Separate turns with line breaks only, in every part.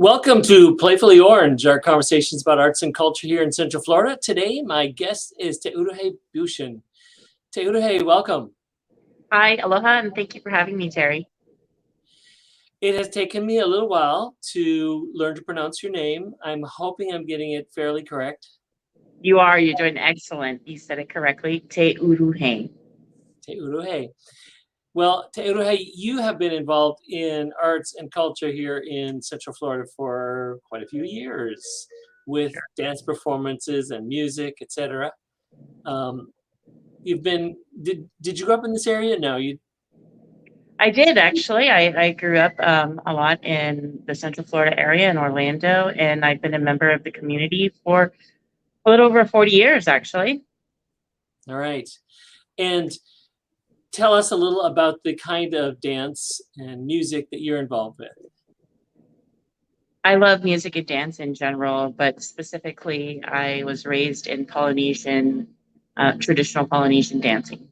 Welcome to Playfully Orange, our conversations about arts and culture here in Central Florida. Today, my guest is Teuruhei Buchin. Teuruhei, welcome.
Hi, aloha, and thank you for having me, Terry.
It has taken me a little while to learn to pronounce your name. I'm hoping I'm getting it fairly correct.
You're doing excellent. You said it correctly. Teuruhei.
Teuruhei. Well, Teuruhei, you have been involved in arts and culture here in Central Florida for quite a few years with dance performances and music, etc. Um, did you grow up in this area? No,
I did actually. I grew up a lot in the Central Florida area in Orlando, and I've been a member of the community for a little over 40 years, actually.
All right. And tell us a little about the kind of dance and music that you're involved with.
I love music and dance in general, but specifically, I was raised in traditional Polynesian dancing.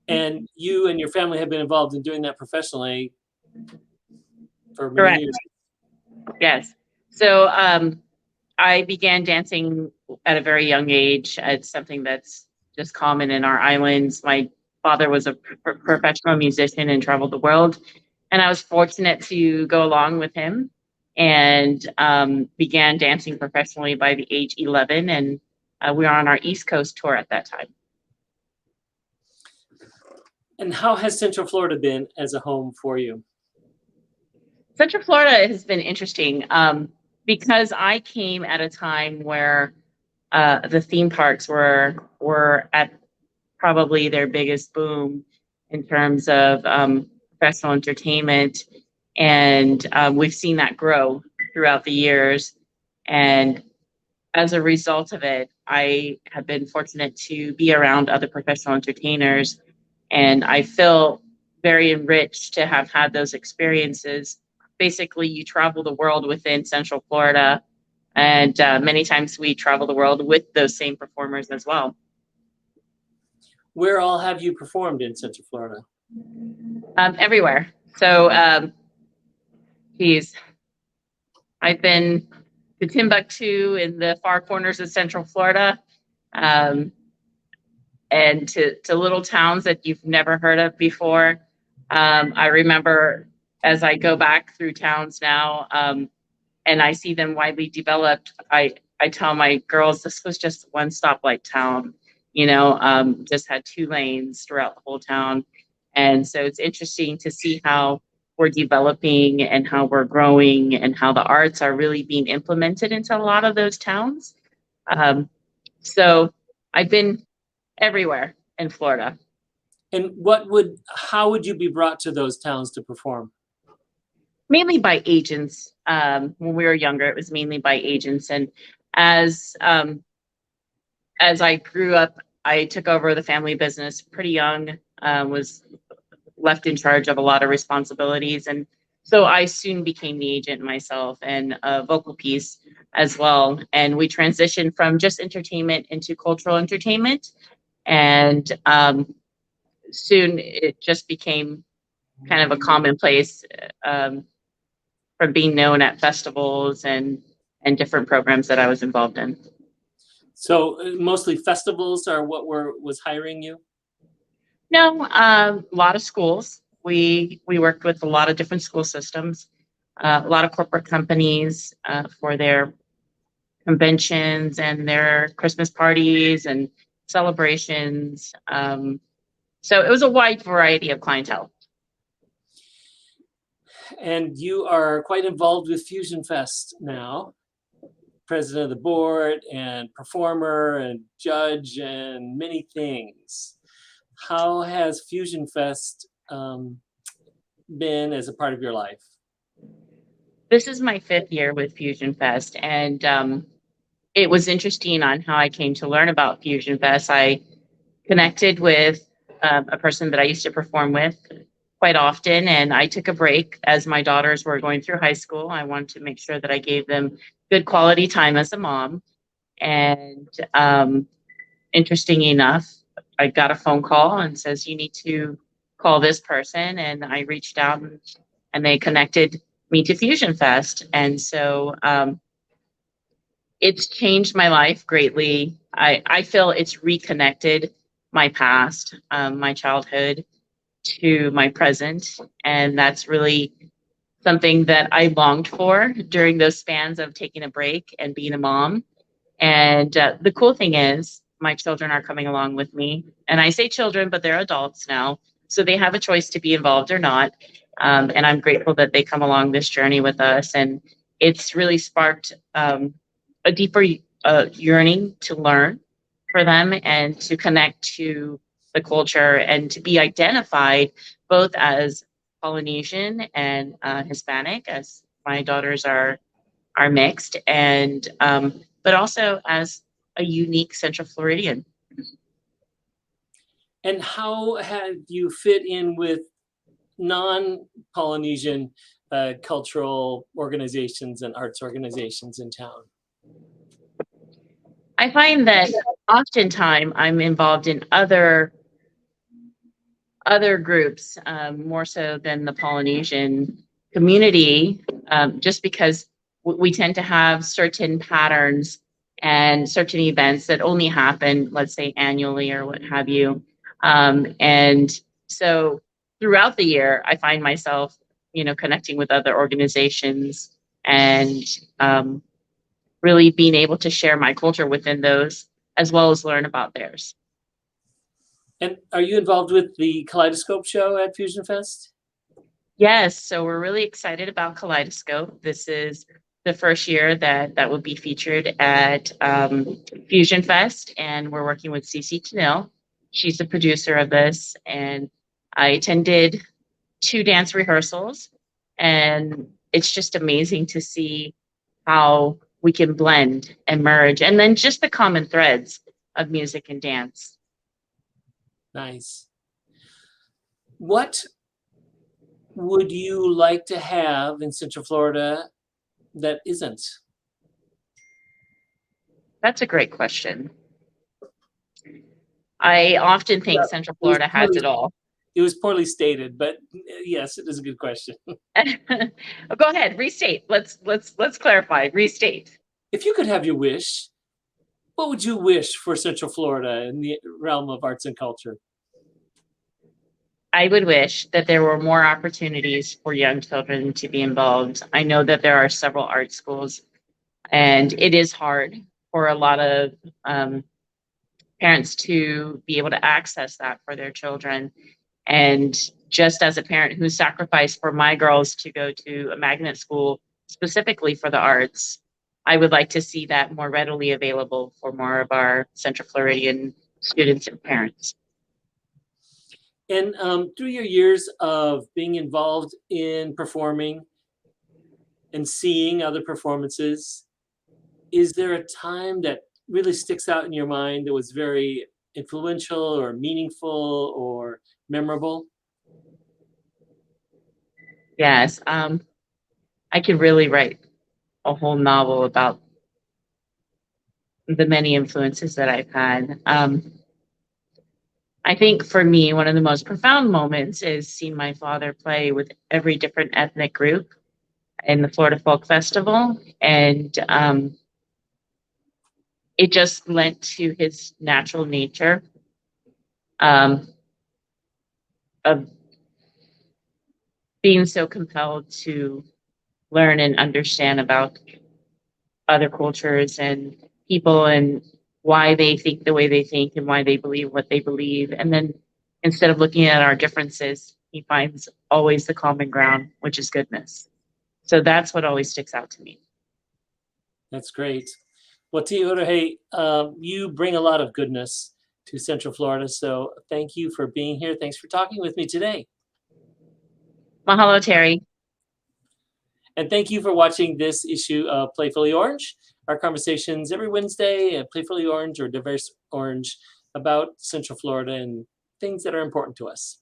And you and your family have been involved in doing that professionally for many
Correct.
years.
Yes. So I began dancing at a very young age. It's something that's just common in our islands. My father was a professional musician and traveled the world, and I was fortunate to go along with him and began dancing professionally by the age 11, and we were on our East Coast tour at that time.
And how has Central Florida been as a home for you?
Central Florida has been interesting because I came at a time where the theme parks were at probably their biggest boom in terms of professional entertainment, and we've seen that grow throughout the years. And as a result of it, I have been fortunate to be around other professional entertainers, and I feel very enriched to have had those experiences. Basically, you travel the world within Central Florida, and many times we travel the world with those same performers as well.
Where all have you performed in Central Florida?
Everywhere. So, I've been to Timbuktu in the far corners of Central Florida, and to little towns that you've never heard of before. I remember as I go back through towns now, and I see them widely developed, I tell my girls this was just one stoplight town, just had 2 lanes throughout the whole town. And so it's interesting to see how we're developing and how we're growing and how the arts are really being implemented into a lot of those towns. So I've been everywhere in Florida.
And how would you be brought to those towns to perform?
Mainly by agents. When we were younger, it was mainly by agents. And as I grew up, I took over the family business pretty young, was left in charge of a lot of responsibilities. And so I soon became the agent myself and a vocal piece as well. And we transitioned from just entertainment into cultural entertainment. And soon it just became kind of a commonplace from being known at festivals and different programs that I was involved in.
So mostly festivals are what was hiring you?
No, a lot of schools. We worked with a lot of different school systems, a lot of corporate companies for their conventions and their Christmas parties and celebrations. So it was a wide variety of clientele.
And you are quite involved with Fusion Fest now, president of the board and performer and judge and many things. How has Fusion Fest been as a part of your life?
This is my 5th year with Fusion Fest, and it was interesting on how I came to learn about Fusion Fest. I connected with a person that I used to perform with quite often, and I took a break as my daughters were going through high school. I wanted to make sure that I gave them good quality time as a mom. And interesting enough, I got a phone call and says, you need to call this person. And I reached out and they connected me to Fusion Fest. And so it's changed my life greatly. I feel it's reconnected my past, my childhood to my present. And that's really something that I longed for during those spans of taking a break and being a mom. And the cool thing is, my children are coming along with me. And I say children, but they're adults now. So they have a choice to be involved or not. And I'm grateful that they come along this journey with us. And it's really sparked a deeper yearning to learn for them and to connect to the culture and to be identified both as Polynesian and Hispanic, as my daughters are mixed, and but also as a unique Central Floridian.
And how have you fit in with non-Polynesian cultural organizations and arts organizations in town?
I find that oftentimes I'm involved in other groups, more so than the Polynesian community, just because we tend to have certain patterns and certain events that only happen, let's say, annually or what have you. And so throughout the year, I find myself, connecting with other organizations and really being able to share my culture within those as well as learn about theirs.
And are you involved with the Kaleidoscope show at Fusion Fest?
Yes, so we're really excited about Kaleidoscope. This is the first year that will be featured at Fusion Fest, and we're working with Cece Tanil. She's the producer of this, and I attended 2 dance rehearsals, and it's just amazing to see how we can blend and merge, and then just the common threads of music and dance.
Nice. What would you like to have in Central Florida that isn't?
That's a great question. I often think
Yeah,
Central Florida has it all.
it was poorly stated, but yes, it is a good question.
Go ahead, restate. Let's clarify. Restate.
If you could have your wish, what would you wish for Central Florida in the realm of arts and culture?
I would wish that there were more opportunities for young children to be involved. I know that there are several art schools, and it is hard for a lot of parents to be able to access that for their children. And just as a parent who sacrificed for my girls to go to a magnet school specifically for the arts, I would like to see that more readily available for more of our Central Floridian students and parents.
And through your years of being involved in performing and seeing other performances, is there a time that really sticks out in your mind that was very influential or meaningful or memorable?
Yes, I could really write a whole novel about the many influences that I've had. I think for me, one of the most profound moments is seeing my father play with every different ethnic group in the Florida Folk Festival. And it just lent to his natural nature of being so compelled to learn and understand about other cultures and people and why they think the way they think and why they believe what they believe. And then instead of looking at our differences, he finds always the common ground, which is goodness. So that's what always sticks out to me.
That's great. Well, Teuruhei, you bring a lot of goodness to Central Florida. So thank you for being here. Thanks for talking with me today.
Mahalo, Terry.
And thank you for watching this issue of Playfully Orange. Our conversations every Wednesday at Playfully Orange or Diverse Orange about Central Florida and things that are important to us.